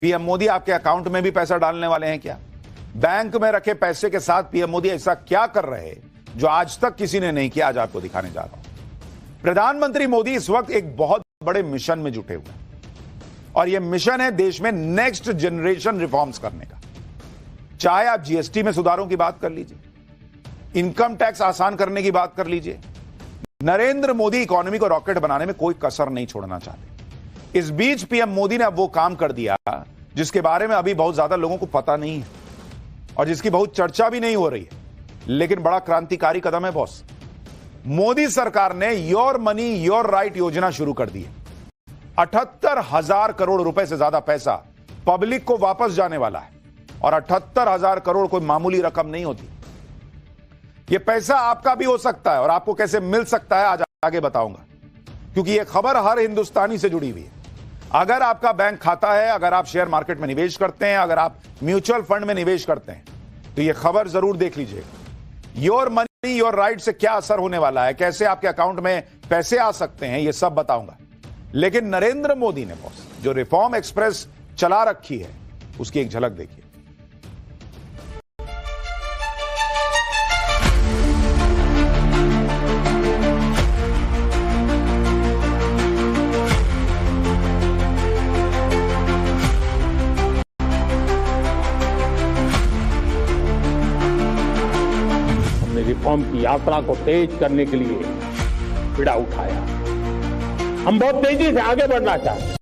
PM Modi आपके account में भी पैसा डालने वाले हैं क्या? बैंक में रखे पैसे के साथ पीएम मोदी ऐसा क्या कर रहे हैं जो आज तक किसी ने नहीं किया? आज आपको दिखाने जा रहा हूं। प्रधानमंत्री मोदी इस वक्त एक बहुत बड़े मिशन में जुटे हुए हैं और यह मिशन है देश में नेक्स्ट जनरेशन रिफॉर्म्स करने का। चाहे आप जीएसटी में सुधारों की बात कर लीजिए, इनकम टैक्स आसान करने की बात कर लीजिए, नरेंद्र मोदी इकोनॉमी को रॉकेट बनाने में कोई कसर नहीं छोड़ना चाहते। इस बीच पीएम मोदी ने अब वो काम कर दिया जिसके बारे में अभी बहुत ज्यादा लोगों को पता नहीं है और जिसकी बहुत चर्चा भी नहीं हो रही है, लेकिन बड़ा क्रांतिकारी कदम है बॉस। मोदी सरकार ने योर मनी योर राइट योजना शुरू कर दी है। 78,000 करोड़ रुपए से ज्यादा पैसा पब्लिक को वापस जाने वाला है और 78,000 करोड़ कोई मामूली रकम नहीं होती। यह पैसा आपका भी हो सकता है और आपको कैसे मिल सकता है आज आगे बताऊंगा, क्योंकि यह खबर हर हिंदुस्तानी से जुड़ी हुई है। अगर आपका बैंक खाता है, अगर आप शेयर मार्केट में निवेश करते हैं, अगर आप म्यूचुअल फंड में निवेश करते हैं, तो यह खबर जरूर देख लीजिएगा। योर मनी योर राइट से क्या असर होने वाला है, कैसे आपके अकाउंट में पैसे आ सकते हैं, यह सब बताऊंगा। लेकिन नरेंद्र मोदी ने बॉस जो रिफॉर्म एक्सप्रेस चला रखी है उसकी एक झलक देखिए। रिफॉर्म की यात्रा को तेज करने के लिए बीड़ा उठाया। हम बहुत तेजी से आगे बढ़ना चाहते हैं।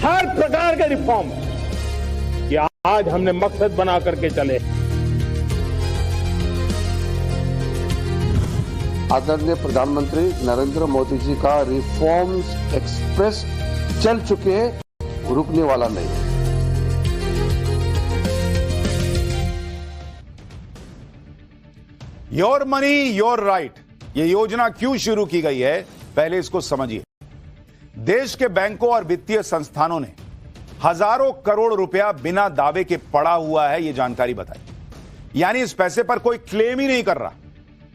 हर प्रकार के रिफॉर्म ये आज हमने मकसद बना करके चले। आदरणीय प्रधानमंत्री नरेंद्र मोदी जी का रिफॉर्म्स एक्सप्रेस चल चुके हैं, रुकने वाला नहीं है। योर मनी योर राइट, यह योजना क्यों शुरू की गई है, पहले इसको समझिए। देश के बैंकों और वित्तीय संस्थानों ने हजारों करोड़ रुपया बिना दावे के पड़ा हुआ है, यह जानकारी बताई। यानी इस पैसे पर कोई क्लेम ही नहीं कर रहा,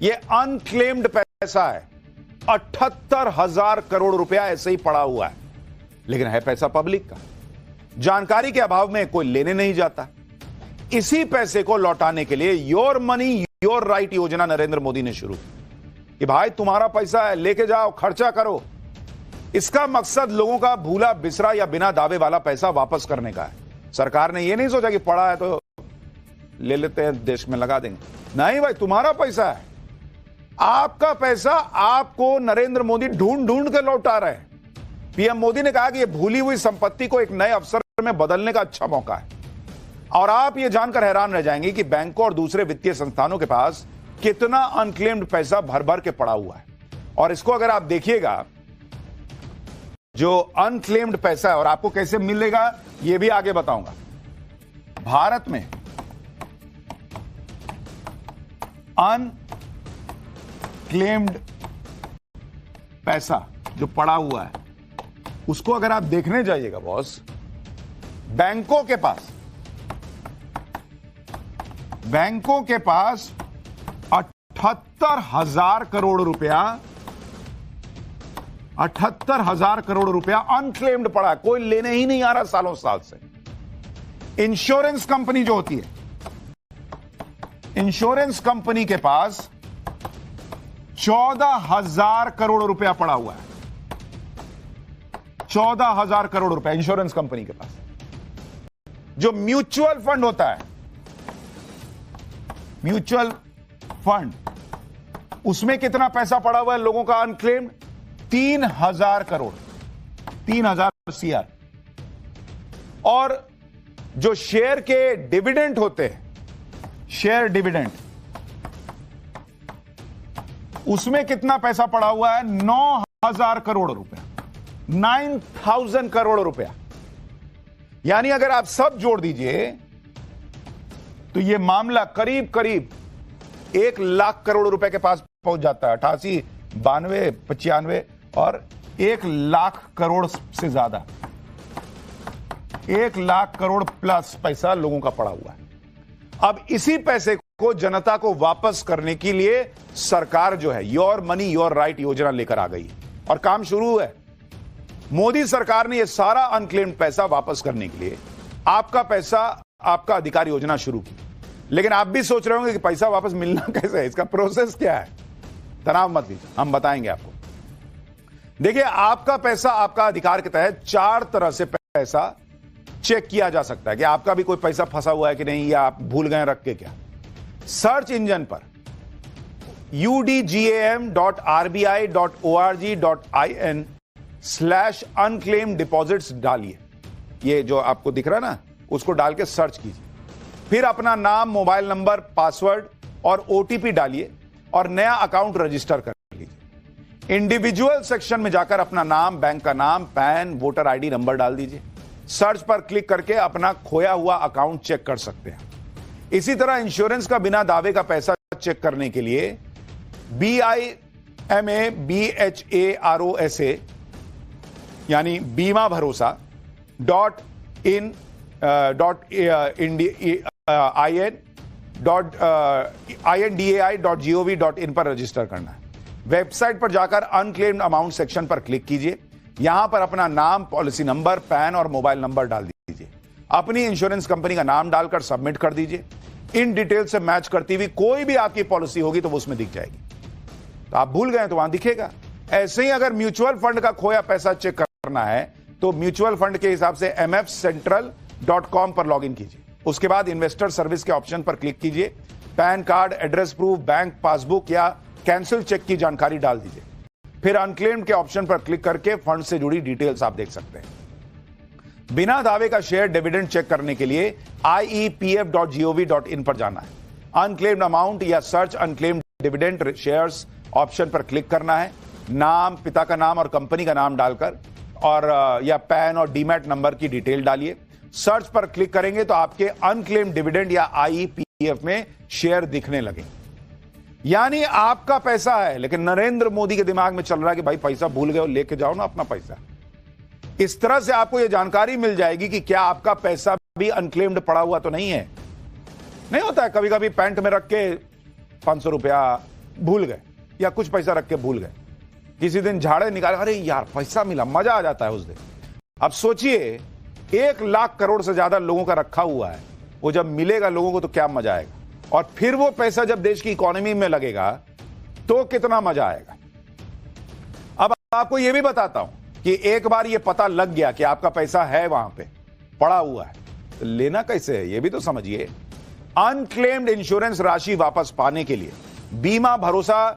यह अनक्लेम्ड पैसा है। 78,000 करोड़ रुपया ऐसे ही पड़ा हुआ है, लेकिन है पैसा पब्लिक का। जानकारी के अभाव में कोई लेने नहीं जाता। इसी पैसे को लौटाने के लिए योर मनी योर राइट योजना नरेंद्र मोदी ने शुरू की कि भाई तुम्हारा पैसा है, लेके जाओ, खर्चा करो। इसका मकसद लोगों का भूला बिसरा या बिना दावे वाला पैसा वापस करने का है। सरकार ने यह नहीं सोचा कि पड़ा है तो ले लेते हैं, देश में लगा देंगे। नहीं भाई, तुम्हारा पैसा है, आपका पैसा आपको नरेंद्र मोदी ढूंढ ढूंढ के लौटा रहे हैं। पीएम मोदी ने कहा कि यह भूली हुई संपत्ति को एक नए अवसर में बदलने का अच्छा मौका है। और आप यह जानकर हैरान रह जाएंगे कि बैंकों और दूसरे वित्तीय संस्थानों के पास कितना अनक्लेम्ड पैसा भर भर के पड़ा हुआ है। और इसको अगर आप देखिएगा, जो अनक्लेम्ड पैसा है और आपको कैसे मिलेगा यह भी आगे बताऊंगा। भारत में अनक्लेम्ड पैसा जो पड़ा हुआ है उसको अगर आप देखने जाइएगा बॉस, बैंकों के पास 78,000 करोड़ रुपया 78,000 करोड़ रुपया अनक्लेम्ड पड़ा है, कोई लेने ही नहीं आ रहा सालों साल से। इंश्योरेंस कंपनी जो होती है, इंश्योरेंस कंपनी के पास 14,000 करोड़ रुपया पड़ा हुआ है। 14,000 करोड़ रुपया इंश्योरेंस कंपनी के पास। जो म्यूचुअल फंड होता है, म्यूचुअल फंड, उसमें कितना पैसा पड़ा हुआ है लोगों का अनक्लेम्ड? 3,000 करोड़, 3,000 CR। और जो शेयर के डिविडेंड होते हैं, शेयर डिविडेंड, उसमें कितना पैसा पड़ा हुआ है? 9,000 करोड़ रुपया, 9,000 करोड़ रुपया। यानी अगर आप सब जोड़ दीजिए तो यह मामला करीब करीब 1 लाख करोड़ रुपए के पास पहुंच जाता है। 88, 92, 95 और 1 लाख करोड़ से ज्यादा, 1 लाख करोड़ प्लस पैसा लोगों का पड़ा हुआ है। अब इसी पैसे को जनता को वापस करने के लिए सरकार जो है योर मनी योर राइट योजना लेकर आ गई और काम शुरू है। मोदी सरकार ने यह सारा अनक्लेम्ड पैसा वापस करने के लिए आपका पैसा आपका अधिकार योजना शुरू की। लेकिन आप भी सोच रहे होंगे कि पैसा वापस मिलना कैसे है, इसका प्रोसेस क्या है। तनाव मत लीजिए, हम बताएंगे आपको। देखिए, आपका पैसा आपका अधिकार के तहत 4 तरह से पैसा चेक किया जा सकता है कि आपका भी कोई पैसा फंसा हुआ है कि नहीं, या आप भूल गए रख के क्या। सर्च इंजन पर udgam.rbi.org.in/unclaimed deposits डालिए। ये जो आपको दिख रहा है ना, उसको डाल के सर्च कीजिए। फिर अपना नाम, मोबाइल नंबर, पासवर्ड और ओटीपी डालिए और नया अकाउंट रजिस्टर कर लीजिए। इंडिविजुअल सेक्शन में जाकर अपना नाम, बैंक का नाम, पैन, वोटर आईडी नंबर डाल दीजिए। सर्च पर क्लिक करके अपना खोया हुआ अकाउंट चेक कर सकते हैं। इसी तरह इंश्योरेंस का बिना दावे का पैसा चेक करने के लिए BIMABHAROSA यानी बीमा भरोसा .indai.gov.in पर रजिस्टर करना है। वेबसाइट पर जाकर अनक्लेम्ड अमाउंट सेक्शन पर क्लिक कीजिए। यहां पर अपना नाम, पॉलिसी नंबर, पैन और मोबाइल नंबर डाल दीजिए। अपनी इंश्योरेंस कंपनी का नाम डालकर सबमिट कर दीजिए। इन डिटेल से मैच करती हुई कोई भी आपकी पॉलिसी होगी तो वो उसमें दिख जाएगी। तो आप भूल गए तो वहां दिखेगा। ऐसे ही अगर म्यूचुअल फंड का खोया पैसा चेक करना है तो म्यूचुअल फंड के हिसाब से mfcentral.com पर लॉगिन कीजिए। उसके बाद इन्वेस्टर सर्विस के ऑप्शन पर क्लिक कीजिए। Pan card, address proof, bank passbook या कैंसिल चेक की जानकारी डाल दीजिए। फिर अनक्लेम्ड के ऑप्शन पर क्लिक करके फंड से जुड़ी डिटेल्स आप देख सकते हैं। बिना दावे का शेयर डिविडेंड चेक करने के लिए iepf.gov.in पर जाना है। अनक्लेम्ड अमाउंट या search unclaimed dividend shares option पर क्लिक करना है। नाम, पिता का नाम और कंपनी का नाम डालकर और या पैन और डीमैट नंबर की डिटेल डालिए। सर्च पर क्लिक करेंगे तो आपके अनक्लेम्ड डिविडेंड या आईपीएफ में शेयर दिखने लगे। यानी आपका पैसा है, लेकिन नरेंद्र मोदी के दिमाग में चल रहा है कि भाई पैसा भूल गए, लेके जाओ ना अपना पैसा। इस तरह से आपको यह जानकारी मिल जाएगी कि क्या आपका पैसा भी अनक्लेम्ड पड़ा हुआ तो नहीं है। नहीं होता है, कभी कभी पैंट में रख के 500 रुपया भूल गए या कुछ पैसा रख के भूल गए। किसी दिन झाड़े निकाले, अरे यार पैसा मिला, मजा आ जाता है उस दिन। अब सोचिए 1 लाख करोड़ से ज्यादा लोगों का रखा हुआ है, वो जब मिलेगा लोगों को तो क्या मजा आएगा। और फिर वो पैसा जब देश की इकोनॉमी में लगेगा तो कितना मजा आएगा। अब आपको यह भी बताता हूं कि एक बार यह पता लग गया कि आपका पैसा है वहां पे पड़ा हुआ है, तो लेना कैसे है यह भी तो समझिए। अनक्लेम्ड इंश्योरेंस राशि वापस पाने के लिए बीमा भरोसा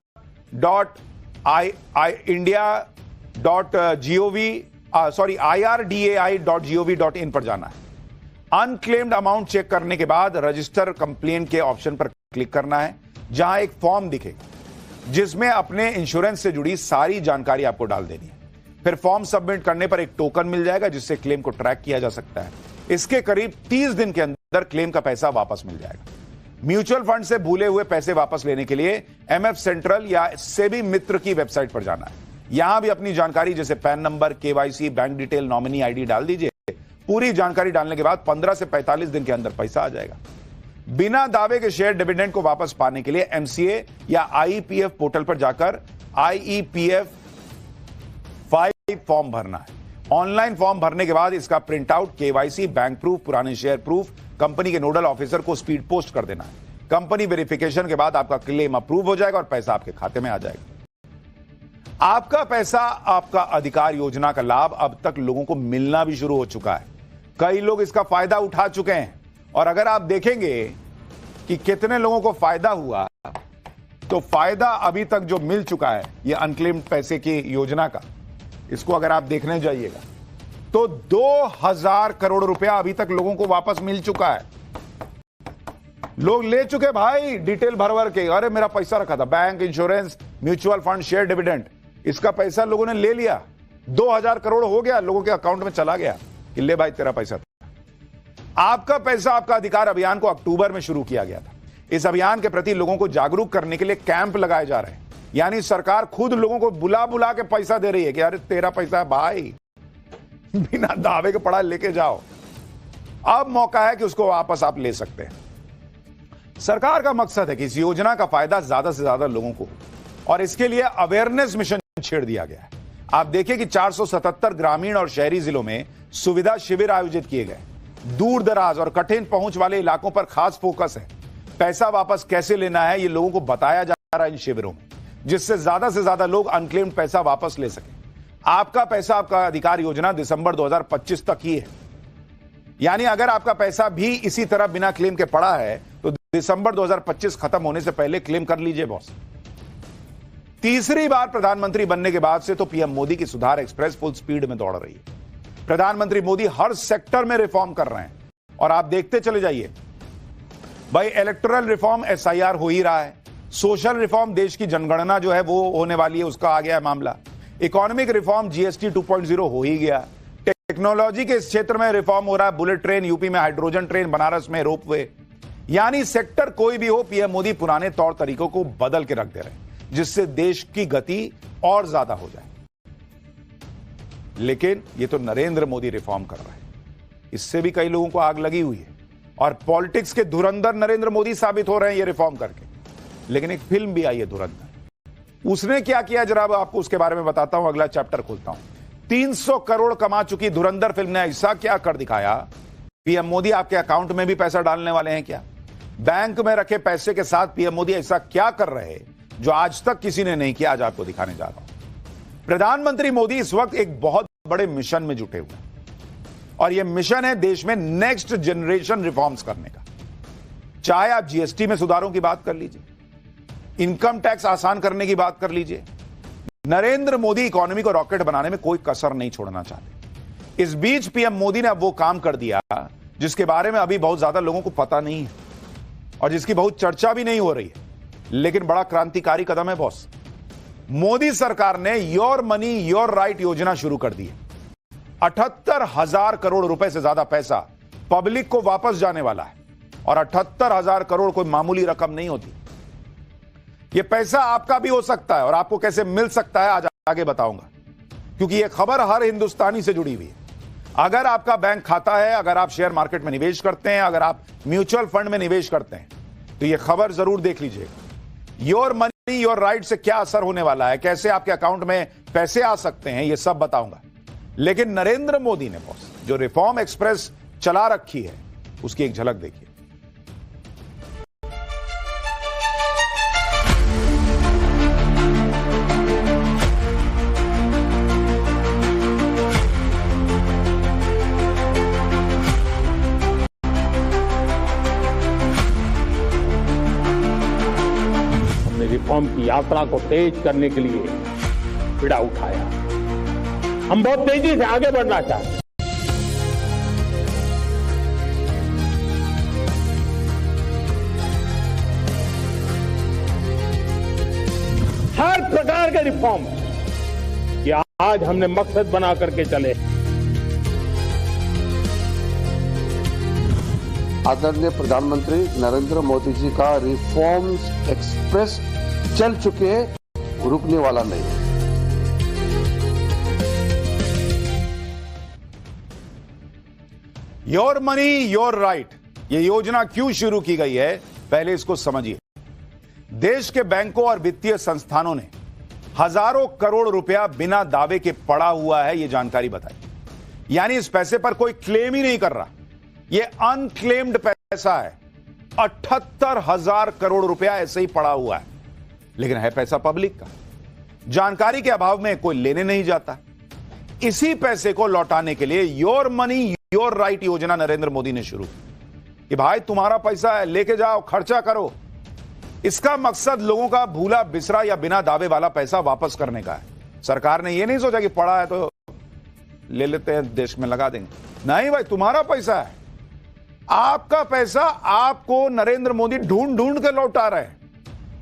IRDAI.gov.in पर जाना है। अनक्लेम्ड अमाउंट चेक करने के बाद रजिस्टर कंप्लेन के ऑप्शन पर क्लिक करना है, जहां एक फॉर्म दिखेगा जिसमें अपने इंश्योरेंस से जुड़ी सारी जानकारी आपको डाल देनी है। फिर फॉर्म सबमिट करने पर एक टोकन मिल जाएगा जिससे क्लेम को ट्रैक किया जा सकता है। इसके करीब 30 दिन के अंदर क्लेम का पैसा वापस मिल जाएगा। म्यूचुअल फंड से भूले हुए पैसे वापस लेने के लिए MF सेंट्रल या सेबी मित्र की वेबसाइट पर जाना है। यहां भी अपनी जानकारी जैसे pan number, KYC, bank detail, nominee ID डाल दीजिए। पूरी जानकारी डालने के बाद 15 से 45 दिन के अंदर पैसा आ जाएगा। बिना दावे के शेयर डिविडेंड को वापस पाने के लिए MCA या IEPF पोर्टल पर जाकर IEPF 5 फॉर्म भरना है। ऑनलाइन फॉर्म भरने के बाद इसका print out, KYC, bank proof, पुराने शेयर प्रूफ कंपनी के नोडल ऑफिसर को स्पीड पोस्ट कर देना है। कंपनी वेरिफिकेशन के बाद आपका क्लेम अप्रूव हो जाएगा और पैसा आपके खाते में आ जाएगा। आपका पैसा आपका अधिकार योजना का लाभ अब तक लोगों को मिलना भी शुरू हो चुका है। कई लोग इसका फायदा उठा चुके हैं और अगर आप देखेंगे कि कितने लोगों को फायदा हुआ, तो फायदा अभी तक जो मिल चुका है ये अनक्लेम्ड पैसे की योजना का, इसको अगर आप देखने जाइएगा तो 2000 करोड़ रुपया अभी तक लोगों को वापस मिल चुका है। लोग ले चुके भाई डिटेल भर के, अरे मेरा पैसा रखा था, bank, insurance, mutual fund, share dividend, इसका पैसा लोगों ने ले लिया। 2000 करोड़ हो गया, लोगों के अकाउंट में चला गया कि ले भाई तेरा पैसा था। आपका पैसा आपका अधिकार अभियान को अक्टूबर में शुरू किया गया था। इस अभियान के प्रति लोगों को जागरूक करने के लिए कैंप लगाए जा रहे हैं। यानी सरकार खुद लोगों को बुला बुला के पैसा दे रही है कि अरे तेरा पैसा है भाई, बिना दावे के पड़ा लेके जाओ। अब मौका है कि उसको वापस आप ले सकते हैं। सरकार का मकसद है कि इस योजना का फायदा ज्यादा से ज्यादा लोगों को हो और इसके लिए अवेयरनेस मिशन छेड़ दिया गया है। आप देखिए कि 477 ग्रामीण और शहरी जिलों में सुविधा शिविर आयोजित किए गए। दूर दराज और कठिन पहुंच वाले इलाकों पर खास फोकस है। पैसा वापस कैसे लेना है, ये लोगों को बताया जा रहा है इन शिविरों में, जिससे ज्यादा लोग अनक्लेम्ड पैसा वापस ले सके। आपका पैसा आपका अधिकार योजना दिसंबर 2025 तक ही है, यानी अगर आपका पैसा भी इसी तरह बिना क्लेम के पड़ा है तो दिसंबर 2025 खत्म होने से पहले क्लेम कर लीजिए बॉस। तीसरी बार प्रधानमंत्री बनने के बाद से तो पीएम मोदी की सुधार एक्सप्रेस फुल स्पीड में दौड़ रही है। प्रधानमंत्री मोदी हर सेक्टर में रिफॉर्म कर रहे हैं और आप देखते चले जाइए भाई, इलेक्टोरल रिफॉर्म एसआईआर हो ही रहा है, सोशल रिफॉर्म देश की जनगणना जो है वो होने वाली है, उसका आ गया है मामला, इकोनॉमिक रिफॉर्म जीएसटी 2.0 हो ही गया, टेक्नोलॉजी के इस क्षेत्र में रिफॉर्म हो रहा है, बुलेट ट्रेन यूपी में, हाइड्रोजन ट्रेन बनारस में, रोपवे, यानी सेक्टर कोई भी हो, पीएम मोदी पुराने तौर तरीकों को बदल के रख दे रहे हैं जिससे देश की गति और ज्यादा हो जाए। लेकिन ये तो नरेंद्र मोदी रिफॉर्म कर रहे हैं, इससे भी कई लोगों को आग लगी हुई है और पॉलिटिक्स के धुरंधर नरेंद्र मोदी साबित हो रहे हैं ये रिफॉर्म करके। लेकिन एक फिल्म भी आई है धुरंधर, उसने क्या किया जरा आपको उसके बारे में बताता हूं, अगला चैप्टर खोलता हूं। 300 करोड़ कमा चुकी धुरंधर फिल्म ने ऐसा क्या कर दिखाया, पीएम मोदी आपके अकाउंट में भी पैसा डालने वाले हैं क्या? बैंक में रखे पैसे के साथ पीएम मोदी ऐसा क्या कर रहे हैं जो आज तक किसी ने नहीं किया, आज आपको दिखाने जा रहा हूं। प्रधानमंत्री मोदी इस वक्त एक बहुत बड़े मिशन में जुटे हुए हैं और यह मिशन है देश में नेक्स्ट जनरेशन रिफॉर्म्स करने का। चाहे आप जीएसटी में सुधारों की बात कर लीजिए, इनकम टैक्स आसान करने की बात कर लीजिए, नरेंद्र मोदी इकोनॉमी को रॉकेट बनाने में कोई कसर नहीं छोड़ना चाहते। इस बीच पीएम मोदी ने अब वो काम कर दिया जिसके बारे में अभी बहुत ज्यादा लोगों को पता नहीं है और जिसकी बहुत चर्चा भी नहीं हो रही है, लेकिन बड़ा क्रांतिकारी कदम है बॉस। मोदी सरकार ने योर मनी योर राइट योजना शुरू कर दी है। 78,000 करोड़ रुपए से ज्यादा पैसा पब्लिक को वापस जाने वाला है और 78,000 करोड़ कोई मामूली रकम नहीं होती। यह पैसा आपका भी हो सकता है और आपको कैसे मिल सकता है आज आगे बताऊंगा, क्योंकि यह खबर हर हिंदुस्तानी से जुड़ी हुई है। अगर आपका बैंक खाता है, अगर आप शेयर मार्केट में निवेश करते हैं, अगर आप म्यूचुअल फंड में निवेश करते हैं तो यह खबर जरूर देख लीजिएगा। योर मनी योर राइट से क्या असर होने वाला है, कैसे आपके अकाउंट में पैसे आ सकते हैं, यह सब बताऊंगा। लेकिन नरेंद्र मोदी ने बॉस जो रिफॉर्म एक्सप्रेस चला रखी है उसकी एक झलक देखिए। रिफॉर्म की यात्रा को तेज करने के लिए बीड़ा उठाया। हम बहुत तेजी से आगे बढ़ना चाहते हैं। हर प्रकार के रिफॉर्म ये आज हमने मकसद बना करके चले। आदरणीय प्रधानमंत्री नरेंद्र मोदी जी का रिफॉर्म्स एक्सप्रेस चल चुके हैं, रुकने वाला नहीं है। योर मनी योर राइट, ये योजना क्यों शुरू की गई है पहले इसको समझिए। देश के बैंकों और वित्तीय संस्थानों ने हजारों करोड़ रुपया बिना दावे के पड़ा हुआ है, ये जानकारी बताई। यानी इस पैसे पर कोई क्लेम ही नहीं कर रहा, ये अनक्लेम्ड पैसा है। 78,000 करोड़ रुपया ऐसे ही पड़ा हुआ है, लेकिन है पैसा पब्लिक का। जानकारी के अभाव में कोई लेने नहीं जाता। इसी पैसे को लौटाने के लिए योर मनी योर राइट योजना नरेंद्र मोदी ने शुरू की कि भाई तुम्हारा पैसा है, लेके जाओ, खर्चा करो। इसका मकसद लोगों का भूला बिसरा या बिना दावे वाला पैसा वापस करने का है। सरकार ने यह नहीं सोचा कि पड़ा है तो ले लेते हैं, देश में लगा देंगे। नहीं भाई, तुम्हारा पैसा है, आपका पैसा आपको नरेंद्र मोदी ढूंढ ढूंढ के लौटा रहे हैं।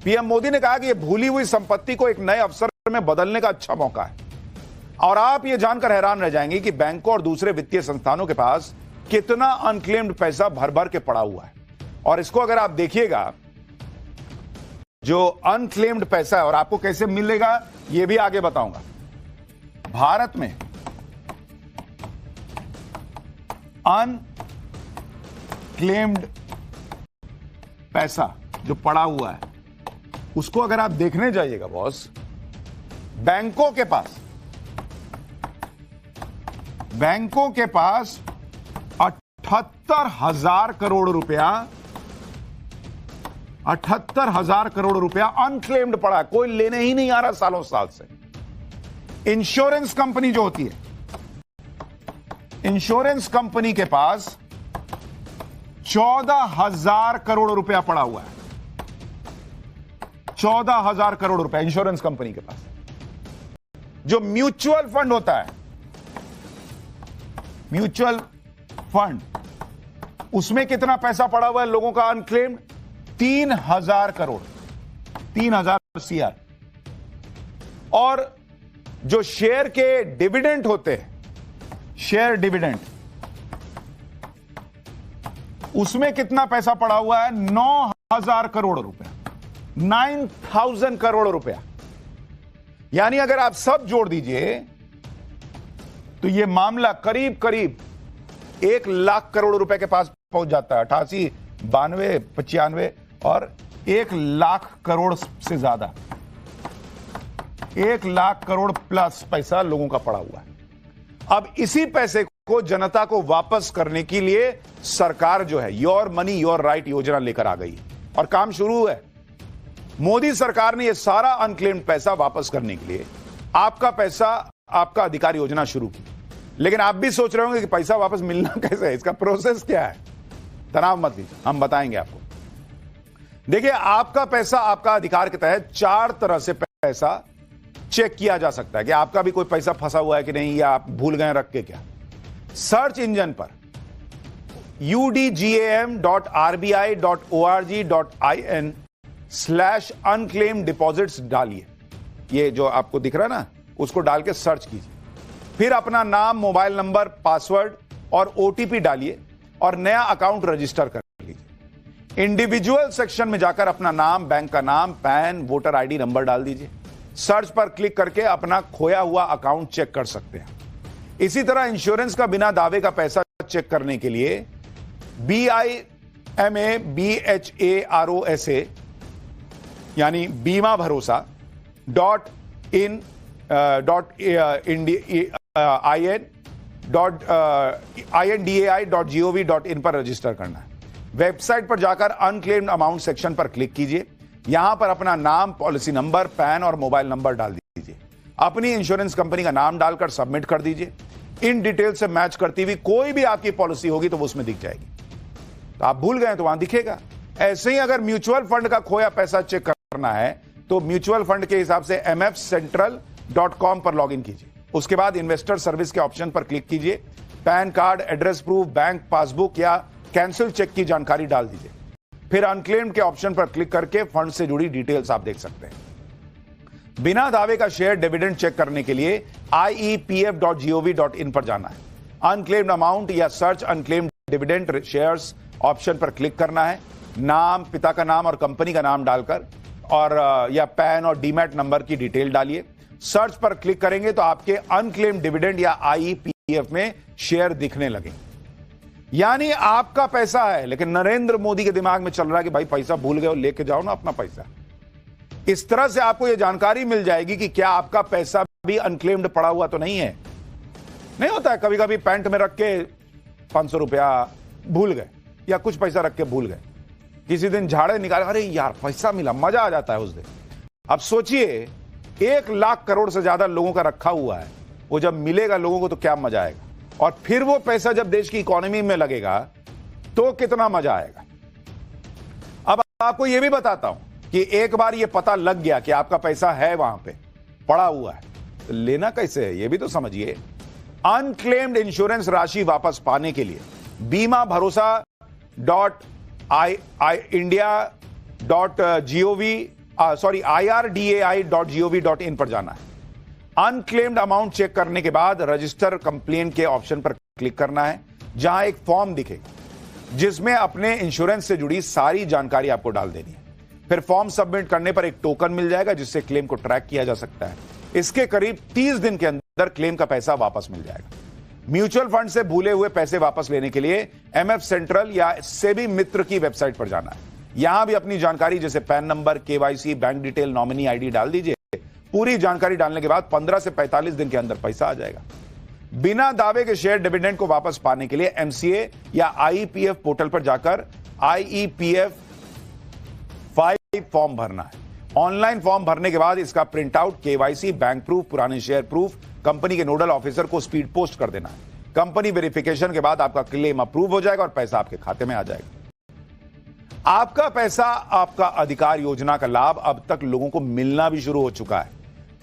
पीएम मोदी ने कहा कि यह भूली हुई संपत्ति को एक नए अवसर में बदलने का अच्छा मौका है। और आप यह जानकर हैरान रह जाएंगे कि बैंकों और दूसरे वित्तीय संस्थानों के पास कितना अनक्लेम्ड पैसा भर भर के पड़ा हुआ है। और इसको अगर आप देखिएगा, जो अनक्लेम्ड पैसा है और आपको कैसे मिलेगा यह भी आगे बताऊंगा। भारत में अनक्लेम्ड पैसा जो पड़ा हुआ है उसको अगर आप देखने जाइएगा बॉस, बैंकों के पास 78,000 करोड़ रुपया 78,000 करोड़ रुपया अनक्लेम्ड पड़ा है, कोई लेने ही नहीं आ रहा सालों साल से। इंश्योरेंस कंपनी जो होती है, इंश्योरेंस कंपनी के पास 14,000 करोड़ रुपया पड़ा हुआ है। 14,000 करोड़ रुपया इंश्योरेंस कंपनी के पास। जो म्यूचुअल फंड होता है, म्यूचुअल फंड, उसमें कितना पैसा पड़ा हुआ है लोगों का अनक्लेम्ड? 3,000 करोड़, 3,000 CR। और जो शेयर के डिविडेंड होते हैं, शेयर डिविडेंड, उसमें कितना पैसा पड़ा हुआ है? 9,000 करोड़ रुपया, 9,000 करोड़ रुपया। यानी अगर आप सब जोड़ दीजिए तो यह मामला करीब करीब 1 लाख करोड़ रुपए के पास पहुंच जाता है। 88, 92, 95 और 1 लाख करोड़ से ज्यादा, 1 लाख करोड़ प्लस पैसा लोगों का पड़ा हुआ है। अब इसी पैसे को जनता को वापस करने के लिए सरकार जो है योर मनी योर राइट योजना लेकर आ गई और काम शुरू है। मोदी सरकार ने यह सारा अनक्लेम्ड पैसा वापस करने के लिए आपका पैसा आपका अधिकार योजना शुरू की। लेकिन आप भी सोच रहे होंगे कि पैसा वापस मिलना कैसे है, इसका प्रोसेस क्या है? तनाव मत लीजिए, हम बताएंगे आपको। देखिए, आपका पैसा आपका अधिकार के तहत 4 तरह से पैसा चेक किया जा सकता है कि आपका भी कोई पैसा फंसा हुआ है कि नहीं, या आप भूल गए रख के क्या। सर्च इंजन पर udgam.rbi.org.in/unclaimed deposits डालिए। ये जो आपको दिख रहा है ना, उसको डाल के सर्च कीजिए। फिर अपना नाम, मोबाइल नंबर, पासवर्ड और OTP डालिए और नया अकाउंट रजिस्टर कर लीजिए। इंडिविजुअल सेक्शन में जाकर अपना नाम, बैंक का नाम, पैन, वोटर ID नंबर डाल दीजिए। सर्च पर क्लिक करके अपना खोया हुआ अकाउंट चेक कर सकते हैं। इसी तरह इंश्योरेंस का बिना दावे का पैसा चेक करने के लिए BIMABHAROSA यानी बीमा भरोसा .indai.gov.in पर रजिस्टर करना है। वेबसाइट पर जाकर अनक्लेम्ड अमाउंट सेक्शन पर क्लिक कीजिए। यहां पर अपना नाम, पॉलिसी नंबर, पैन और मोबाइल नंबर डाल दीजिए। अपनी इंश्योरेंस कंपनी का नाम डालकर सबमिट कर दीजिए। इन डिटेल से मैच करती हुई कोई भी आपकी पॉलिसी होगी तो वो उसमें दिख जाएगी। तो आप भूल गए तो वहां दिखेगा। ऐसे ही अगर म्यूचुअल फंड का खोया पैसा चेक करना है तो म्यूचुअल फंड के हिसाब से mfcentral.com पर लॉगिन कीजिए। उसके बाद इन्वेस्टर सर्विस के ऑप्शन पर क्लिक कीजिए। Pan card, address proof, bank passbook या कैंसिल चेक की जानकारी डाल दीजिए। फिर अनक्लेम्ड के ऑप्शन पर क्लिक करके फंड से जुड़ी डिटेल्स आप देख सकते हैं। बिना दावे का शेयर डिविडेंड चेक करने के लिए iepf.gov.in पर जाना है। अनक्लेम्ड अमाउंट या search unclaimed dividend shares option पर क्लिक करना है। नाम, पिता का नाम और कंपनी का नाम डालकर और या पैन और डीमैट नंबर की डिटेल डालिए। सर्च पर क्लिक करेंगे तो आपके अनक्लेम्ड डिविडेंड या IEPF में शेयर दिखने लगे। यानी आपका पैसा है, लेकिन नरेंद्र मोदी के दिमाग में चल रहा है कि भाई पैसा भूल गए, लेके जाओ ना अपना पैसा। इस तरह से आपको यह जानकारी मिल जाएगी कि क्या आपका पैसा भी अनक्लेम्ड पड़ा हुआ तो नहीं है। नहीं होता है, कभी कभी पैंट में रख के 500 रुपया भूल गए या कुछ पैसा रख के भूल गए। किसी दिन झाड़े निकाले, अरे यार पैसा मिला, मजा आ जाता है उस दिन। अब सोचिए 1 लाख करोड़ से ज्यादा लोगों का रखा हुआ है, वो जब मिलेगा लोगों को तो क्या मजा आएगा। और फिर वो पैसा जब देश की इकोनॉमी में लगेगा तो कितना मजा आएगा। अब आपको यह भी बताता हूं कि एक बार यह पता लग गया कि आपका पैसा है वहां पे पड़ा हुआ है, तो लेना कैसे है यह भी तो समझिए। अनक्लेम्ड इंश्योरेंस राशि वापस पाने के लिए बीमा भरोसा IRDAI.gov.in पर जाना है। अनक्लेम्ड अमाउंट चेक करने के बाद रजिस्टर कंप्लेन के ऑप्शन पर क्लिक करना है, जहां एक फॉर्म दिखेगा जिसमें अपने इंश्योरेंस से जुड़ी सारी जानकारी आपको डाल देनी है। फिर फॉर्म सबमिट करने पर एक टोकन मिल जाएगा जिससे क्लेम को ट्रैक किया जा सकता है। इसके करीब 30 दिन के अंदर क्लेम का पैसा वापस मिल जाएगा। म्यूचुअल फंड से भूले हुए पैसे वापस लेने के लिए MF सेंट्रल या सेबी मित्र की वेबसाइट पर जाना है। यहां भी अपनी जानकारी जैसे pan number, KYC, bank detail, nominee ID डाल दीजिए। पूरी जानकारी डालने के बाद 15 से 45 दिन के अंदर पैसा आ जाएगा। बिना दावे के शेयर डिविडेंड को वापस पाने के लिए एमसीए या आईईपीएफ पोर्टल पर जाकर आईईपीएफ 5 फॉर्म भरना है। ऑनलाइन फॉर्म भरने के बाद इसका print out, KYC, bank proof, पुराने शेयर प्रूफ कंपनी के नोडल ऑफिसर को स्पीड पोस्ट कर देना है। कंपनी वेरिफिकेशन के बाद आपका क्लेम अप्रूव हो जाएगा और पैसा आपके खाते में आ जाएगा। आपका पैसा आपका अधिकार योजना का लाभ अब तक लोगों को मिलना भी शुरू हो चुका है।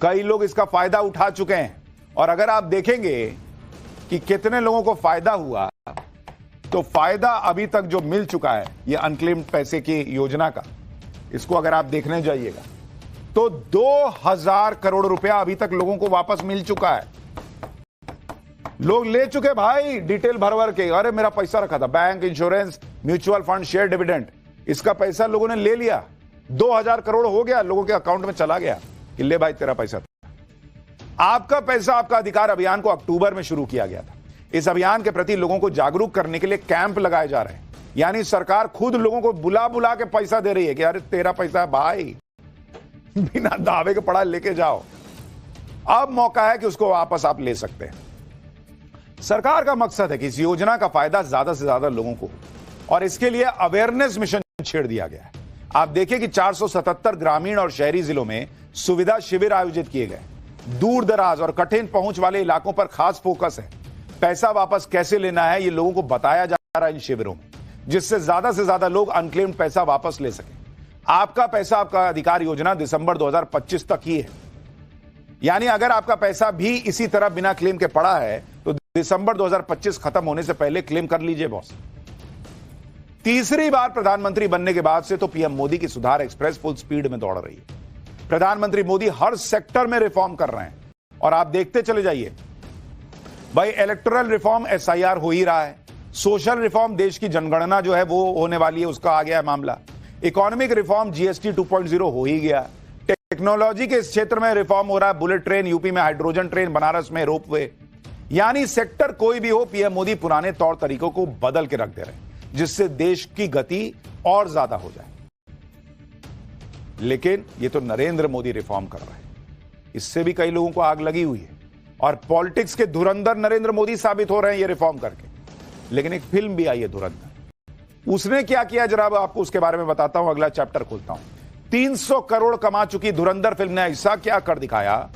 कई लोग इसका फायदा उठा चुके हैं और अगर आप देखेंगे कि कितने लोगों को फायदा हुआ, तो फायदा अभी तक जो मिल चुका है ये अनक्लेम्ड पैसे की योजना का, इसको अगर आप देखने जाइएगा तो 2000 करोड़ रुपया अभी तक लोगों को वापस मिल चुका है। लोग ले चुके भाई डिटेल भर के, अरे मेरा पैसा रखा था bank, insurance, mutual fund, share dividend, इसका पैसा लोगों ने ले लिया। 2000 करोड़ हो गया, लोगों के अकाउंट में चला गया कि ले भाई तेरा पैसा था। आपका पैसा आपका अधिकार अभियान को अक्टूबर में शुरू किया गया था। इस अभियान के प्रति लोगों को जागरूक करने के लिए कैंप लगाए जा रहे हैं, यानी सरकार खुद लोगों को बुला बुला के पैसा दे रही है कि अरे तेरा पैसा है भाई, बिना दावे के पड़ा लेके जाओ। अब मौका है कि उसको वापस आप ले सकते हैं। सरकार का मकसद है कि इस योजना का फायदा ज्यादा से ज्यादा लोगों को, और इसके लिए अवेयरनेस मिशन छेड़ दिया गया है। आप देखिए कि 477 ग्रामीण और शहरी जिलों में सुविधा शिविर आयोजित किए गए। दूर दराज और कठिन पहुंच वाले इलाकों पर खास फोकस है। पैसा वापस कैसे लेना है ये लोगों को बताया जा रहा है इन शिविरों में, जिससे ज्यादा से ज्यादा लोग अनक्लेम्ड पैसा वापस ले सकें। आपका पैसा आपका अधिकार योजना दिसंबर 2025 तक ही है, यानी अगर आपका पैसा भी इसी तरह बिना क्लेम के पड़ा है तो दिसंबर 2025 खत्म होने से पहले क्लेम कर लीजिए बॉस। तीसरी बार प्रधानमंत्री बनने के बाद से तो पीएम मोदी की सुधार एक्सप्रेस फुल स्पीड में दौड़ रही है। प्रधानमंत्री मोदी हर सेक्टर में रिफॉर्म कर रहे हैं और आप देखते चले जाइए भाई। इलेक्टोरल रिफॉर्म एसआईआर हो ही रहा है, सोशल रिफॉर्म देश की जनगणना जो है वो होने वाली है, उसका आ गया है मामला। इकोनॉमिक रिफॉर्म जीएसटी 2.0 हो ही गया। टेक्नोलॉजी के इस क्षेत्र में रिफॉर्म हो रहा है, बुलेट ट्रेन यूपी में, हाइड्रोजन ट्रेन बनारस में, रोपवे, यानी सेक्टर कोई भी हो, पीएम मोदी पुराने तौर तरीकों को बदल के रख दे रहे हैं, जिससे देश की गति और ज्यादा हो जाए। लेकिन ये तो नरेंद्र मोदी रिफॉर्म कर रहे हैं, इससे भी कई लोगों को आग लगी हुई है और पॉलिटिक्स के धुरंधर नरेंद्र मोदी साबित हो रहे हैं ये रिफॉर्म करके। लेकिन एक फिल्म भी आई है धुरंधर, उसने क्या किया जरा आपको उसके बारे में बताता हूं, अगला चैप्टर खोलता हूं। 300 करोड़ कमा चुकी धुरंधर फिल्म ने ऐसा क्या कर दिखाया